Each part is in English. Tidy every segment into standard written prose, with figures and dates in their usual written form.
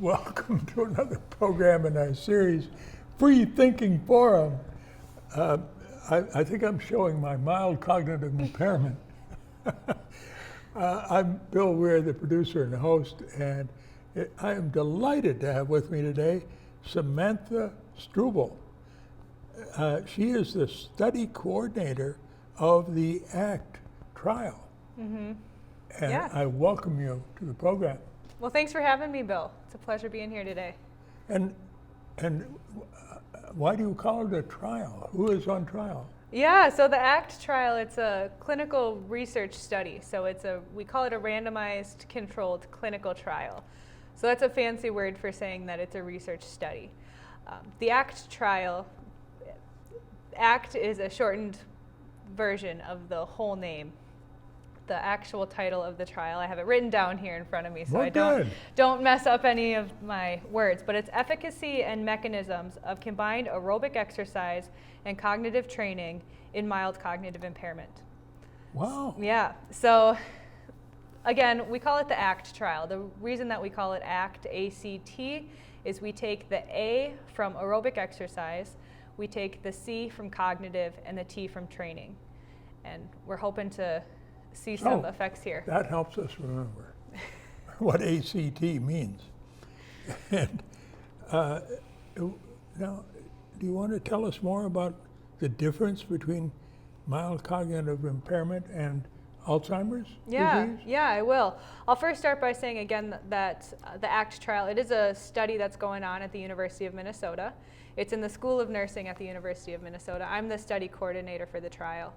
Welcome to another program in our series, Freethinking Forum. I think I'm showing my mild cognitive impairment. I'm Bill Weir, the producer and host, and I am delighted to have with me today Samantha Strubel. She is the study coordinator of the ACT trial. And Yeah. I welcome you to the program. Well, thanks for having me, Bill. It's a pleasure being here today. And why do you call it a trial? Who is on trial? Yeah, so the ACT trial, it's a clinical research study. So we call it a randomized controlled clinical trial. So that's a fancy word for saying that it's a research study. The ACT trial, ACT is a shortened version of the whole name. The actual title of the trial, I have it written down here in front of me, so Well, I don't mess up any of my words, but it's efficacy and mechanisms of combined aerobic exercise and cognitive training in mild cognitive impairment. Wow. Yeah, so again, we call it the ACT trial. The reason that we call it ACT, A-C-T, is we take the A from aerobic exercise, we take the C from cognitive, and the T from training. And we're hoping to see some effects here. That helps us remember what ACT means. And now, do you want to tell us more about the difference between mild cognitive impairment and Alzheimer's disease? Yeah, I will. I'll first start by saying again that the ACT trial, it is a study that's going on at the University of Minnesota. It's in the School of Nursing at the University of Minnesota. I'm the study coordinator for the trial.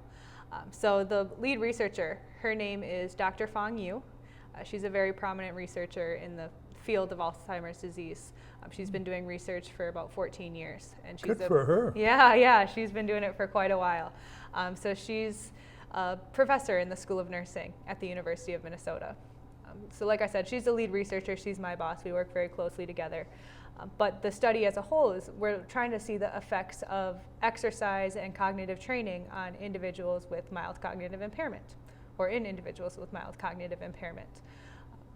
So the lead researcher, her name is Dr. Fong Yu. She's a very prominent researcher in the field of Alzheimer's disease. She's been doing research for about 14 years. And she's Good for her. Yeah, she's been doing it for quite a while. So she's a professor in the School of Nursing at the University of Minnesota. So like I said, she's the lead researcher, she's my boss, we work very closely together. But the study as a whole is we're trying to see the effects of exercise and cognitive training on individuals with mild cognitive impairment, or in individuals with mild cognitive impairment.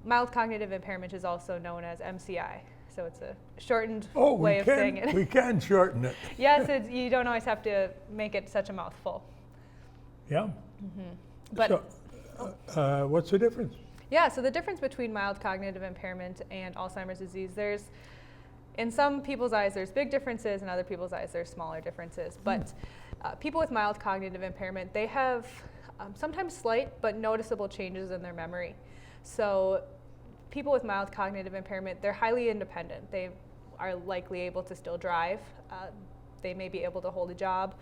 Mild cognitive impairment is also known as MCI, so it's a shortened way of saying it. We can shorten it. Yes, you don't always have to make it such a mouthful. Yeah. But So, what's the difference? yeah, so the difference between mild cognitive impairment and Alzheimer's disease, in some people's eyes, there's big differences, in other people's eyes, there's smaller differences. But people with mild cognitive impairment, they have sometimes slight but noticeable changes in their memory. So people with mild cognitive impairment, they're highly independent. They are likely able to still drive. They may be able to hold a job,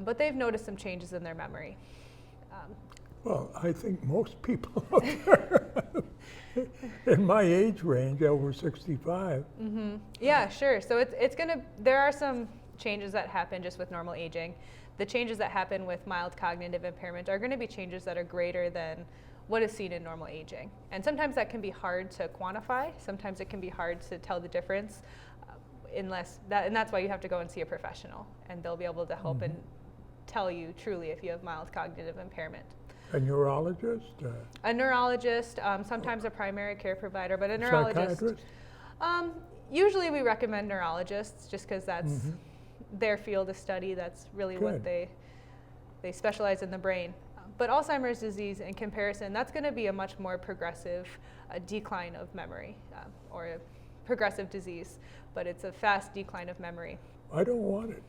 but they've noticed some changes in their memory. Well, I think most people out there in my age range, over 65. Yeah, sure. So there are some changes that happen just with normal aging. The changes that happen with mild cognitive impairment are going to be changes that are greater than what is seen in normal aging. And sometimes that can be hard to quantify. Sometimes it can be hard to tell the difference, and that's why you have to go and see a professional, and they'll be able to help and tell you truly if you have mild cognitive impairment. A neurologist? A neurologist, sometimes a primary care provider, but a neurologist. Psychiatrist? Usually we recommend neurologists just because that's their field of study. That's really what they specialize in the brain. But Alzheimer's disease, in comparison, that's going to be a much more progressive decline of memory, or a progressive disease, but it's a fast decline of memory. I don't want it.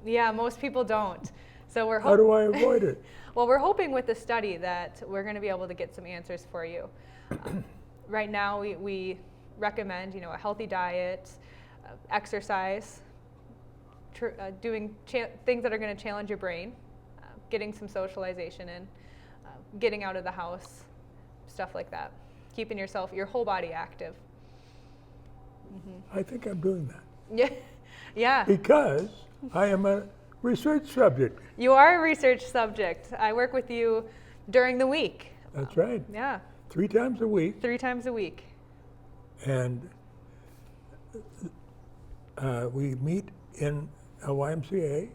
Yeah, most people don't. So How do I avoid it? Well, we're hoping with the study that we're going to be able to get some answers for you. Right now, we recommend, a healthy diet, exercise, doing things that are going to challenge your brain, getting some socialization in, getting out of the house, stuff like that. Keeping your whole body active. I think I'm doing that. Yeah, yeah. Because I am a research subject. You are a research subject. I work with you during the week. That's right. Yeah. 3 times a week. 3 times a week. And we meet in a YMCA.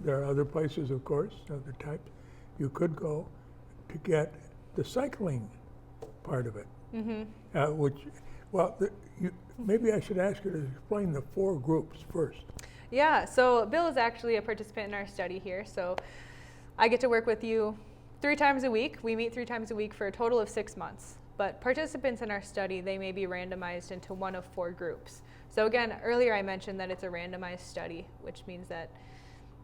There are other places, of course, other types. You could go to get the cycling part of it, which, maybe I should ask you to explain the 4 groups first. Yeah, so Bill is actually a participant in our study here. So I get to work with you 3 times a week. We meet 3 times a week for a total of 6 months. But participants in our study, they may be randomized into one of 4 groups. So again, earlier I mentioned that it's a randomized study, which means that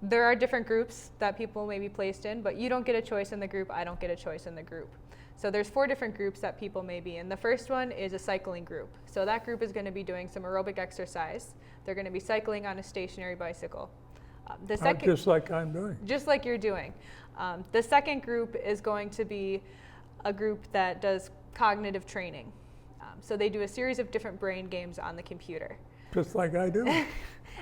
there are different groups that people may be placed in, but you don't get a choice in the group, I don't get a choice in the group. So there's 4 different groups that people may be in. The first one is a cycling group. So that group is going to be doing some aerobic exercise. They're going to be cycling on a stationary bicycle. The second, Just like I'm doing. just like you're doing. The second group is going to be a group that does cognitive training. So they do a series of different brain games on the computer. Just like I do.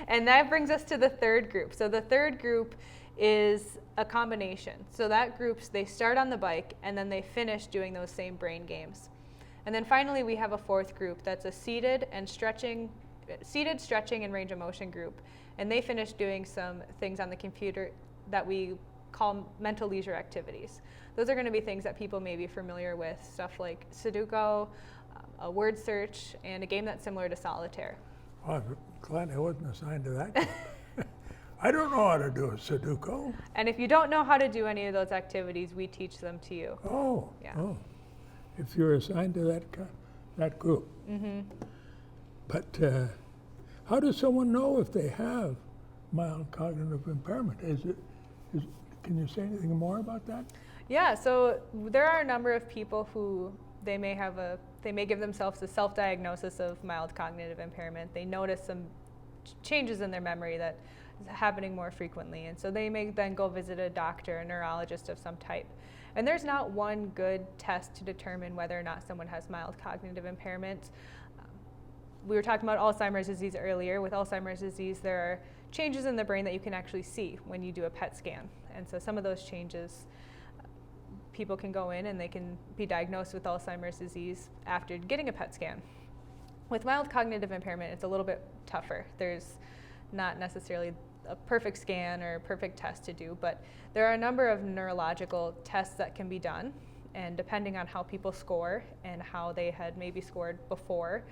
And that brings us to the third group. So the third group is a combination. So that groups, they start on the bike and then they finish doing those same brain games. And then finally we have a 4th group that's a seated, stretching, and range of motion group. And they finish doing some things on the computer that we call mental leisure activities. Those are going to be things that people may be familiar with, stuff like Sudoku, a word search, and a game that's similar to solitaire. Oh, I'm glad I wasn't assigned to that group. I don't know how to do a Sudoku. And if you don't know how to do any of those activities, we teach them to you. Oh, Yeah. oh. If you're assigned to that group. Mm-hmm. But how does someone know if they have mild cognitive impairment? Can you say anything more about that? Yeah, so there are a number of people who they may give themselves a self-diagnosis of mild cognitive impairment. They notice some changes in their memory that is happening more frequently, and so they may then go visit a doctor, a neurologist of some type. And there's not one good test to determine whether or not someone has mild cognitive impairment. We were talking about Alzheimer's disease earlier. With Alzheimer's disease, there are changes in the brain that you can actually see when you do a PET scan. And so some of those changes, people can go in and they can be diagnosed with Alzheimer's disease after getting a PET scan. With mild cognitive impairment, it's a little bit tougher. There's not necessarily a perfect scan or a perfect test to do, but there are a number of neurological tests that can be done, and depending on how people score and how they had maybe scored before,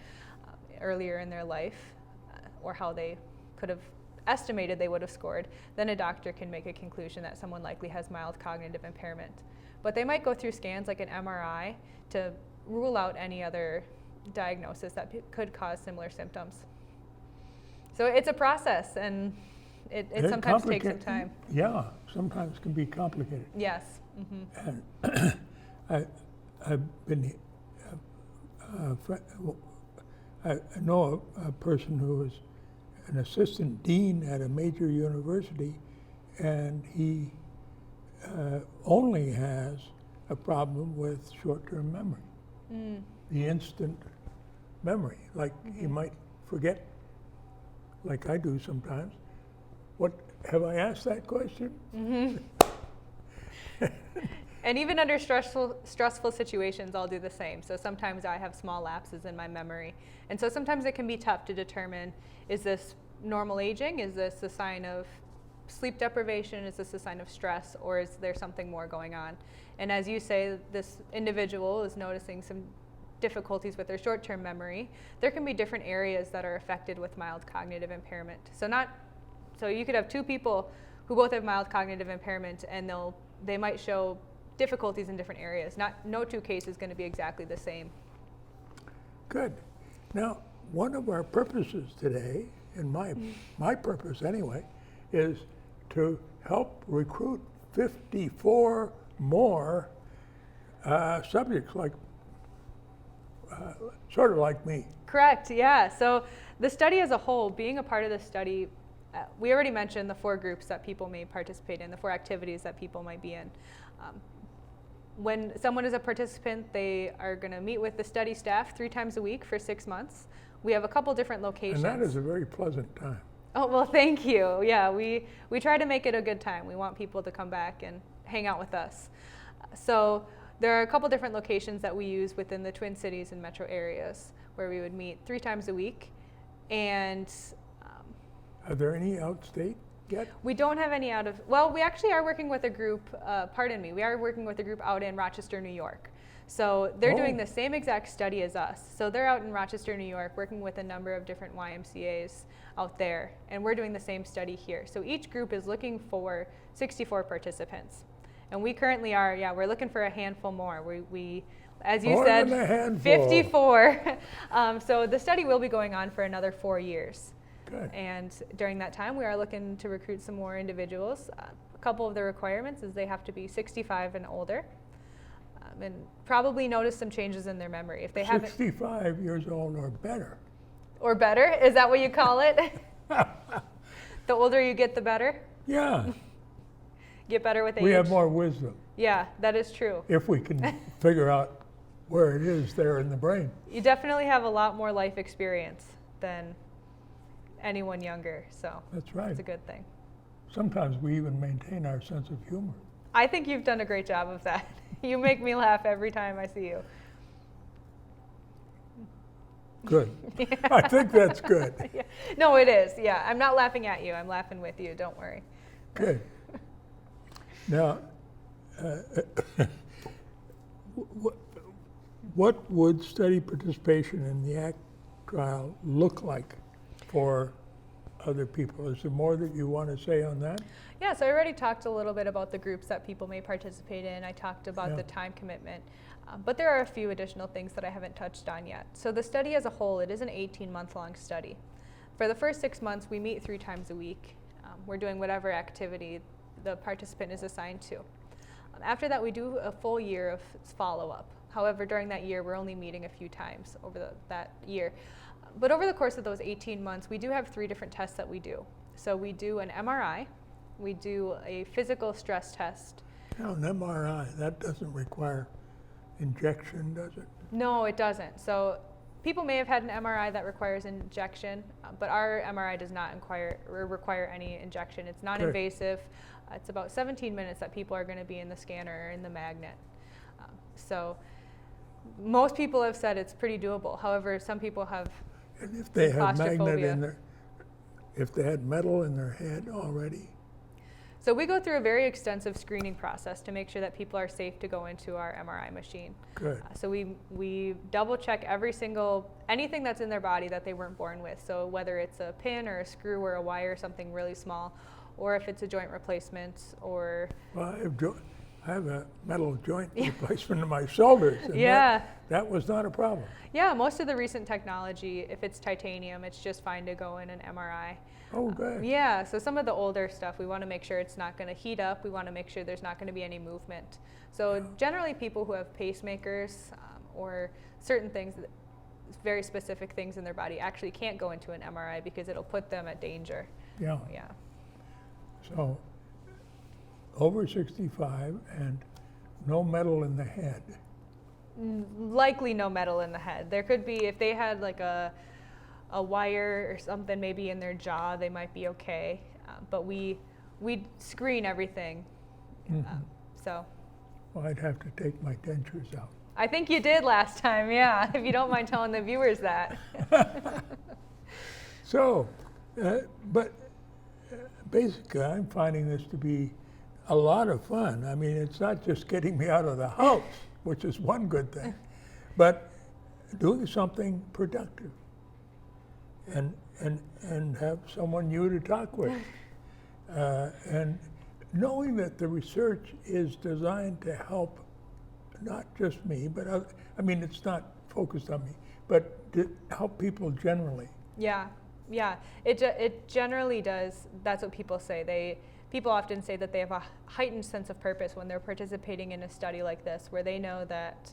earlier in their life, or how they could have estimated they would have scored, then a doctor can make a conclusion that someone likely has mild cognitive impairment. But they might go through scans like an MRI to rule out any other diagnosis that could cause similar symptoms. So it's a process, and it sometimes takes some time. Yeah, sometimes can be complicated. Yes. Mm-hmm. And I've been, I know a person who is an assistant dean at a major university, and he only has a problem with short-term memory, the instant memory. Like he might forget, like I do sometimes. What, have I asked that question? Mm-hmm. And even under stressful situations, I'll do the same. So sometimes I have small lapses in my memory. And so sometimes it can be tough to determine, is this normal aging? Is this a sign of sleep deprivation? Is this a sign of stress? Or is there something more going on? And as you say, this individual is noticing some difficulties with their short-term memory. There can be different areas that are affected with mild cognitive impairment. So you could have 2 people who both have mild cognitive impairment, and they might show difficulties in different areas. No 2 cases is going to be exactly the same. Good. Now, one of our purposes today, and my purpose anyway, is to help recruit 54 more subjects like, sort of like me. Correct, yeah. So the study as a whole, being a part of the study, we already mentioned the 4 groups that people may participate in, the 4 activities that people might be in. When someone is a participant, they are going to meet with the study staff 3 times a week for 6 months. We have a couple different locations. And that is a very pleasant time. Oh, well, thank you. Yeah, we try to make it a good time. We want people to come back and hang out with us. So there are a couple different locations that we use within the Twin Cities and metro areas where we would meet 3 times a week. And are there any outstate yet? we don't have any well, we actually are working with a group, we are working with a group out in Rochester, New York. So they're doing Oh. the same exact study as us. So they're out in Rochester, New York, working with a number of different YMCAs out there, and we're doing the same study here. So each group is looking for 64 participants. And we currently are, we're looking for a handful more. We as you More said, than a handful. 54. So the study will be going on for another 4 years. Good. And during that time, we are looking to recruit some more individuals. A couple of the requirements is they have to be 65 and older, and probably notice some changes in their memory. If they haven't, 65 years old or better. or better, is that what you call it? The older you get, the better? Yeah, Get better with age? we have more wisdom Yeah, that is true. if we can figure out where it is there in the brain. You definitely have a lot more life experience than anyone younger, so That's right. it's a good thing. Sometimes we even maintain our sense of humor. I think you've done a great job of that. You make me laugh every time I see you. Good. I think that's good. Yeah. No, it is. Yeah, I'm not laughing at you. I'm laughing with you. Don't worry. Good. Now, what would study participation in the ACT trial look like for other people? Is there more that you want to say on that? Yeah, so I already talked a little bit about the groups that people may participate in. I talked about Yeah. the time commitment. But there are a few additional things that I haven't touched on yet. So the study as a whole, it is an 18-month-long study. For the first 6 months, we meet 3 times a week. We're doing whatever activity the participant is assigned to. After that, we do a full year of follow-up. However, during that year, we're only meeting a few times over that year. But over the course of those 18 months, we do have 3 different tests that we do. So we do an MRI, we do a physical stress test. Now, an MRI, that doesn't require injection, does it? No, it doesn't. So people may have had an MRI that requires injection, but our MRI does not require any injection. It's non-invasive. It's about 17 minutes that people are going to be in the scanner or in the magnet. So most people have said it's pretty doable. However, some people have And if they have magnet claustrophobia. in their, if they had metal in their head already, So we go through a very extensive screening process to make sure that people are safe to go into our MRI machine. good. So we double check anything that's in their body that they weren't born with. So whether it's a pin or a screw or a wire, something really small, or if it's a joint replacement or Well, I have a metal joint replacement in my shoulders, and Yeah. that was not a problem. yeah, most of the recent technology, if it's titanium, it's just fine to go in an MRI. Oh, good. Yeah, so some of the older stuff, we want to make sure it's not going to heat up. We want to make sure there's not going to be any movement. So generally people who have pacemakers or certain things, very specific things in their body actually can't go into an MRI because it'll put them at danger. Yeah. Yeah. So, over 65 and no metal in the head. Likely no metal in the head. There could be, if they had like a wire or something maybe in their jaw, they might be okay. But we screen everything. So Well, I'd have to take my dentures out. I think you did last time, yeah, if you don't mind telling the viewers that. So, but basically, I'm finding this to be a lot of fun. I mean, it's not just getting me out of the house, which is one good thing, but doing something productive and have someone new to talk with. And knowing that the research is designed to help not just me, but I mean, it's not focused on me, but to help people generally. Yeah, it generally does. That's what people say. People often say that they have a heightened sense of purpose when they're participating in a study like this, where they know that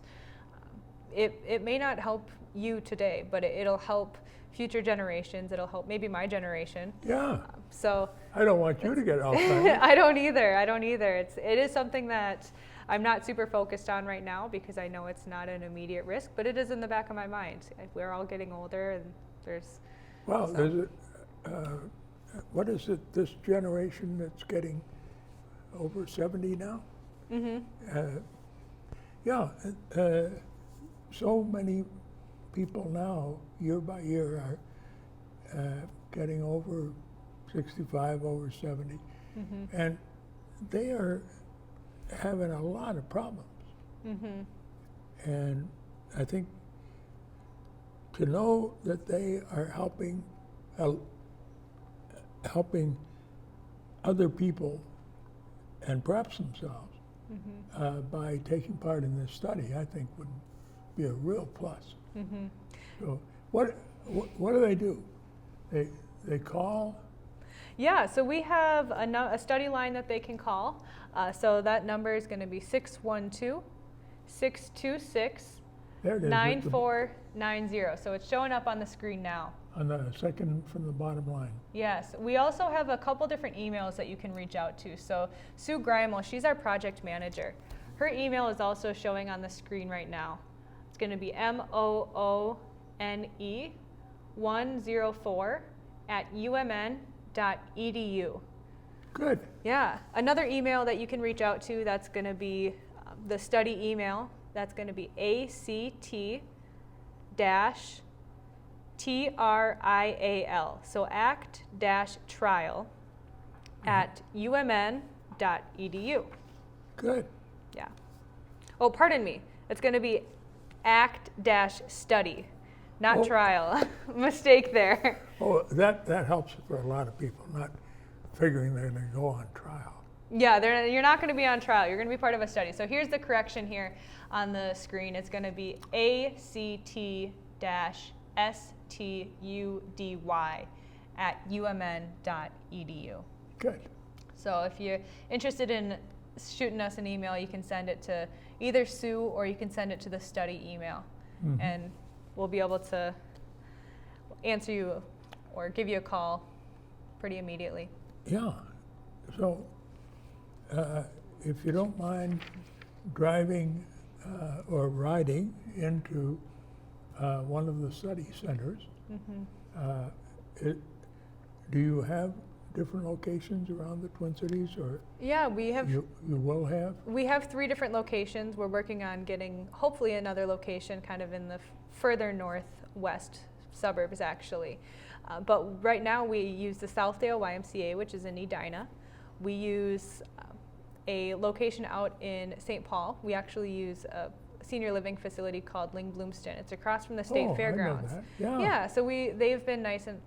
it may not help you today, but it'll help future generations. It'll help maybe my generation. Yeah. So I don't want you to get Alzheimer's. I don't either. It is something that I'm not super focused on right now because I know it's not an immediate risk, but it is in the back of my mind. We're all getting older, and there's. Well, there's what is it, this generation that's getting over 70 now? Mm-hmm. So many people now, year by year, are getting over 65, over 70, and they are having a lot of problems. And I think to know that they are helping other people and perhaps themselves by taking part in this study, I think would be a real plus. So what do they do? They call? Yeah, so we have a study line that they can call. So that number is going to be 612-626-9490. So it's showing up on the screen now. On the second from the bottom line. Yes, we also have a couple different emails that you can reach out to. So Sue Greimel, she's our project manager. Her email is also showing on the screen right now. It's going to be moone104@umn.edu. Good. Yeah, another email that you can reach out to, that's going to be the study email. That's going to be ACT-TRIAL, so act-trial at umn.edu. Good. Yeah. Oh, pardon me. It's going to be act-study, not trial. Mistake there. Oh, that helps for a lot of people, not figuring they're going to go on trial. Yeah, you're not going to be on trial. You're going to be part of a study. So here's the correction here on the screen. It's going to be ACT-STUDY@umn.edu. Good. So if you're interested in shooting us an email, you can send it to either Sue or you can send it to the study email. And we'll be able to answer you or give you a call pretty immediately. Yeah. So if you don't mind driving or riding into one of the study centers, do you have different locations around the Twin Cities, or yeah, we have. You will have? We have 3 different locations. We're working on getting hopefully another location kind of in the further northwest suburbs, actually. But right now we use the Southdale YMCA, which is in Edina. We use a location out in St. Paul. We actually use a senior living facility called Ling Bloomston. It's across from the state fairgrounds. I know that. Yeah. Yeah, so they've been nice and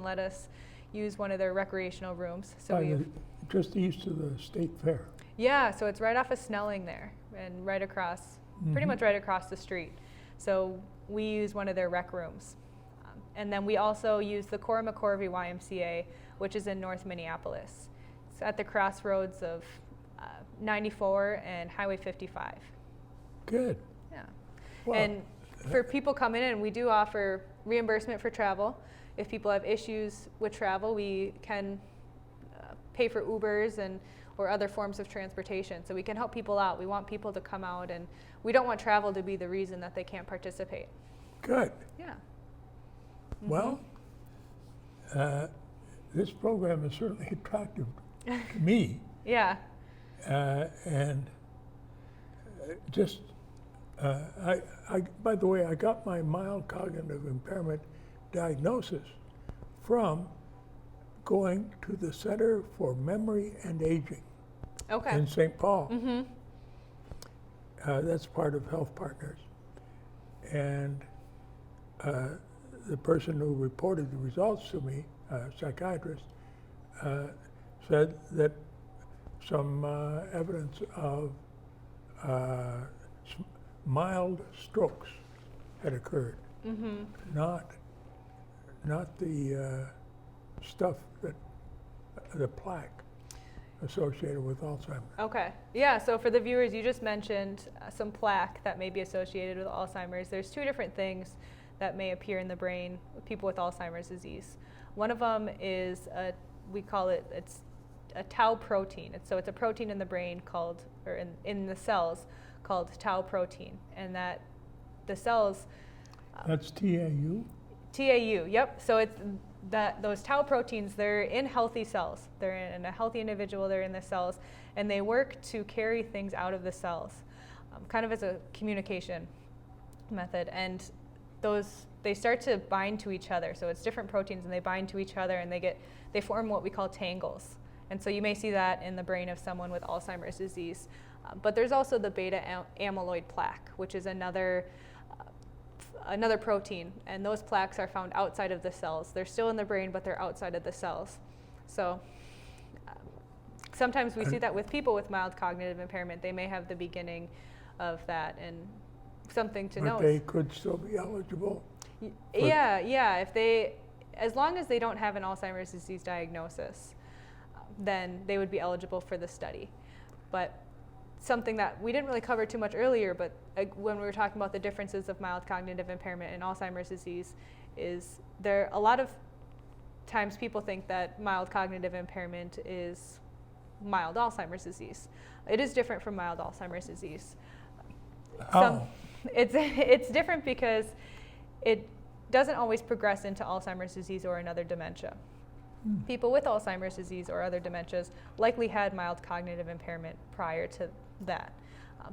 let us use one of their recreational rooms. So just east of the state fair. Yeah, so it's right off of Snelling there, and right across, pretty much right across the street. So we use one of their rec rooms. And then we also use the Cora McCorvey YMCA, which is in North Minneapolis. It's at the crossroads of 94 and Highway 55. Good. Yeah. Well, and for people coming in, we do offer reimbursement for travel. If people have issues with travel, we can pay for Ubers or other forms of transportation. So we can help people out. We want people to come out, and we don't want travel to be the reason that they can't participate. Good. Yeah. Well, this program is certainly attractive to me. Yeah. And just, by the way, I got my mild cognitive impairment diagnosis from going to the Center for Memory and Aging in St. Paul. That's part of Health Partners. And the person who reported the results to me, a psychiatrist, said that some evidence of mild strokes had occurred, not the stuff that the plaque associated with Alzheimer's. Okay. Yeah, so for the viewers, you just mentioned some plaque that may be associated with Alzheimer's. There's 2 different things that may appear in the brain with people with Alzheimer's disease. One of them is it's a tau protein. So it's a protein in the brain called, or in the cells called tau protein, and that the cells. That's TAU? TAU, yep. So it's those tau proteins, they're in healthy cells. They're in a healthy individual, they're in the cells, and they work to carry things out of the cells, kind of as a communication method. And they start to bind to each other. So it's different proteins, and they bind to each other, and they form what we call tangles. And so you may see that in the brain of someone with Alzheimer's disease. But there's also the beta amyloid plaque, which is another protein, and those plaques are found outside of the cells. They're still in the brain, but they're outside of the cells. So sometimes we see that with people with mild cognitive impairment. They may have the beginning of that, and something to note. But they could still be eligible? Yeah. If they, as long as they don't have an Alzheimer's disease diagnosis, then they would be eligible for the study. But something that we didn't really cover too much earlier, but when we were talking about the differences of mild cognitive impairment and Alzheimer's disease, is there a lot of times people think that mild cognitive impairment is mild Alzheimer's disease. It is different from mild Alzheimer's disease. It's different because it doesn't always progress into Alzheimer's disease or another dementia. People with Alzheimer's disease or other dementias likely had mild cognitive impairment prior to that.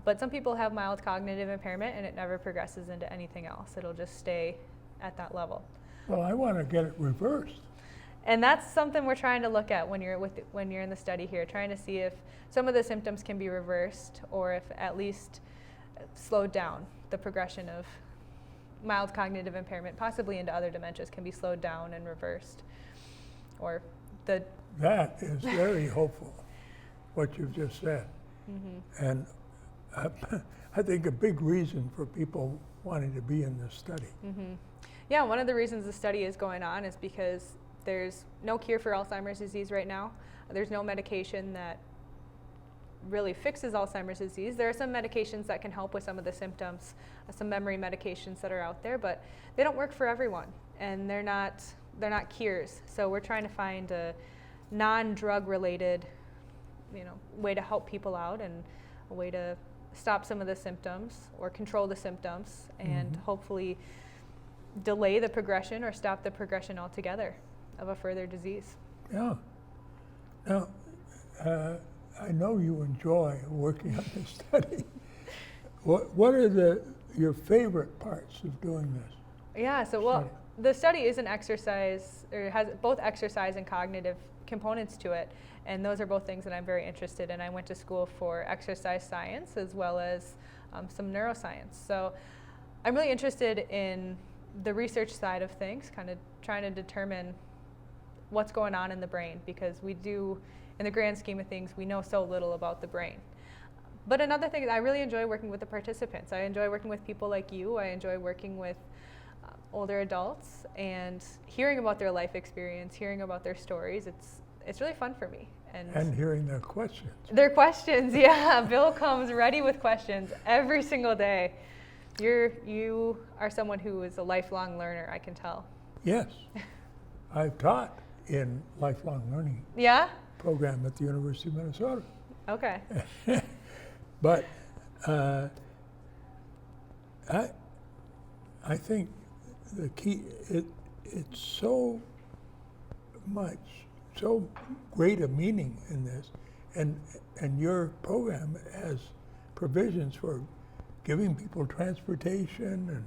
But some people have mild cognitive impairment and it never progresses into anything else. It'll just stay at that level. Well, I want to get it reversed. And that's something we're trying to look at when you're in the study here, trying to see if some of the symptoms can be reversed or if at least slowed down. The progression of mild cognitive impairment, possibly into other dementias, can be slowed down and reversed. Or that is very hopeful, what you've just said. And I think a big reason for people wanting to be in this study. Yeah, one of the reasons the study is going on is because there's no cure for Alzheimer's disease right now. There's no medication that really fixes Alzheimer's disease. There are some medications that can help with some of the symptoms, some memory medications that are out there, but they don't work for everyone, and they're not cures. So we're trying to find a non-drug related, way to help people out and a way to stop some of the symptoms or control the symptoms and hopefully delay the progression or stop the progression altogether of a further disease. Yeah. Now, I know you enjoy working on this study. What are your favorite parts of doing this? Yeah, so the study is an exercise, or has both exercise and cognitive components to it, and those are both things that I'm very interested in. I went to school for exercise science as well as some neuroscience. So I'm really interested in the research side of things, kind of trying to determine what's going on in the brain, because we do, in the grand scheme of things, we know so little about the brain. But another thing is I really enjoy working with the participants. I enjoy working with people like you. I enjoy working with older adults and hearing about their life experience, hearing about their stories. It's really fun for me. And hearing their questions. Their questions, yeah. Bill comes ready with questions every single day. You are someone who is a lifelong learner, I can tell. Yes. I've taught in lifelong learning program at the University of Minnesota. Okay. But I think the key, it's so great a meaning in this, and your program has provisions for giving people transportation,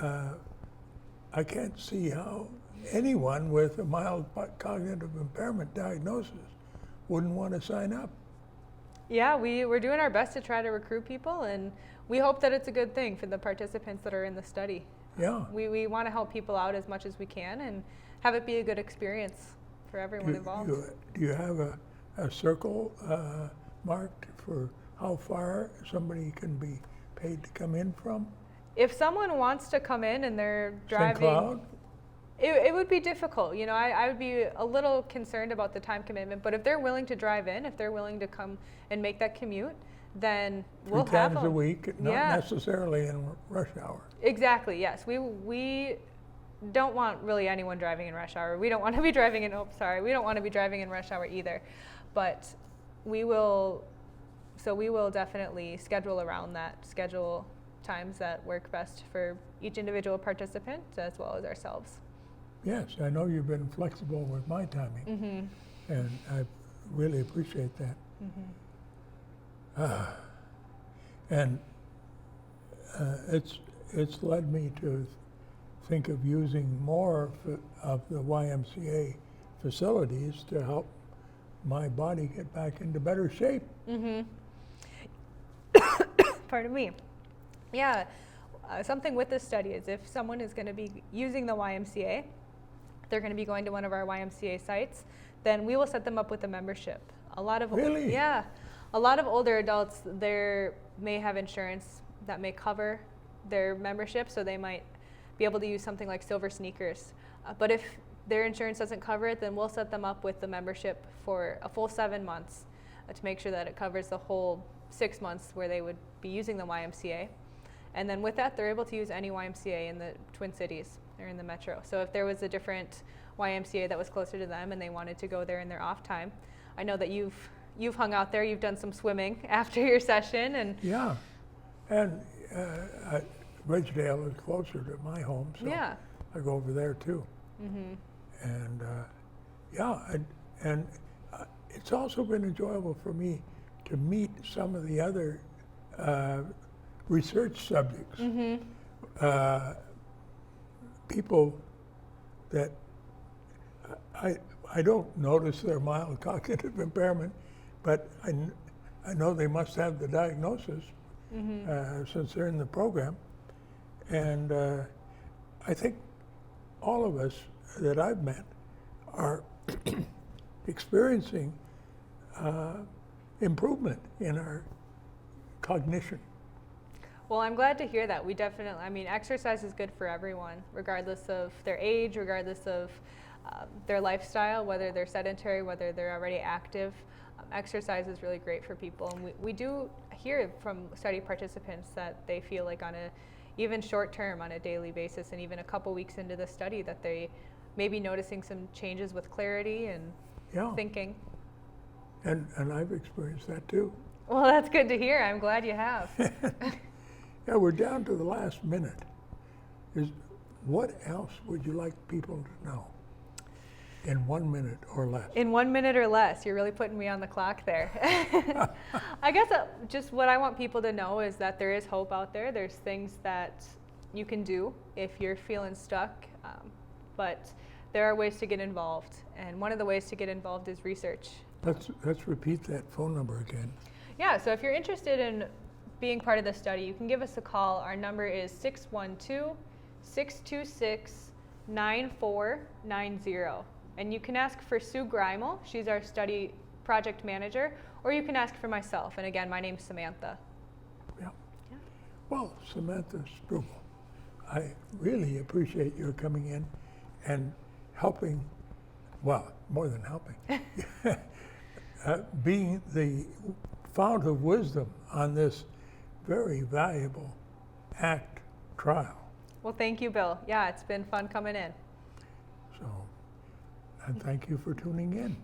and I can't see how anyone with a mild cognitive impairment diagnosis wouldn't want to sign up. Yeah, we're doing our best to try to recruit people, and we hope that it's a good thing for the participants that are in the study. Yeah. We want to help people out as much as we can and have it be a good experience for everyone involved. Do you have a circle marked for how far somebody can be paid to come in from? If someone wants to come in and they're driving, St. Cloud? It would be difficult. I would be a little concerned about the time commitment, but if they're willing to drive in, if they're willing to come and make that commute, then we'll have them. 3 times a week, not necessarily in rush hour. Exactly, yes. We don't want really anyone driving in rush hour. We don't want to be driving in, we don't want to be driving in rush hour either. But we will definitely schedule around that, schedule times that work best for each individual participant as well as ourselves. Yes, I know you've been flexible with my timing, and I really appreciate that. And it's led me to think of using more of the YMCA facilities to help my body get back into better shape. pardon me. Yeah, something with this study is if someone is going to be using the YMCA, they're going to be going to one of our YMCA sites, then we will set them up with a membership. A lot of Really? Yeah, a lot of older adults may have insurance that may cover their membership, so they might be able to use something like Silver Sneakers. But if their insurance doesn't cover it, then we'll set them up with the membership for a full 7 months to make sure that it covers the whole 6 months where they would be using the YMCA. And then with that, they're able to use any YMCA in the Twin Cities or in the metro. So if there was a different YMCA that was closer to them and they wanted to go there in their off time, I know that you've hung out there, you've done some swimming after your session, and Yeah, and Ridgedale is closer to my home, so yeah. I go over there too. Mm-hmm. And it's also been enjoyable for me to meet some of the other research subjects. Mm-hmm. People that I don't notice their mild cognitive impairment, but I know they must have the diagnosis since they're in the program. And I think all of us that I've met are experiencing improvement in our cognition. Well, I'm glad to hear that. We definitely, I mean, exercise is good for everyone, regardless of their age, regardless of their lifestyle, whether they're sedentary, whether they're already active. Exercise is really great for people. And we do hear from study participants that they feel like even short term, on a daily basis, and even a couple weeks into the study, that they may be noticing some changes with clarity and thinking. And I've experienced that too. Well, that's good to hear. I'm glad you have. Yeah, we're down to the last minute. What else would you like people to know in 1 minute or less? In 1 minute or less, you're really putting me on the clock there. I guess just what I want people to know is that there is hope out there. There's things that you can do if you're feeling stuck, but there are ways to get involved. And one of the ways to get involved is research. Let's repeat that phone number again. Yeah, so if you're interested in being part of the study, you can give us a call. Our number is 612-626-9490. And you can ask for Sue Greimel. She's our study project manager. Or you can ask for myself. And again, my name's Samantha. Yeah. Well, Samantha Strubel, I really appreciate your coming in and helping, well, more than helping, being the fount of wisdom on this very valuable ACT trial. Well, thank you, Bill. Yeah, it's been fun coming in. So, and thank you for tuning in.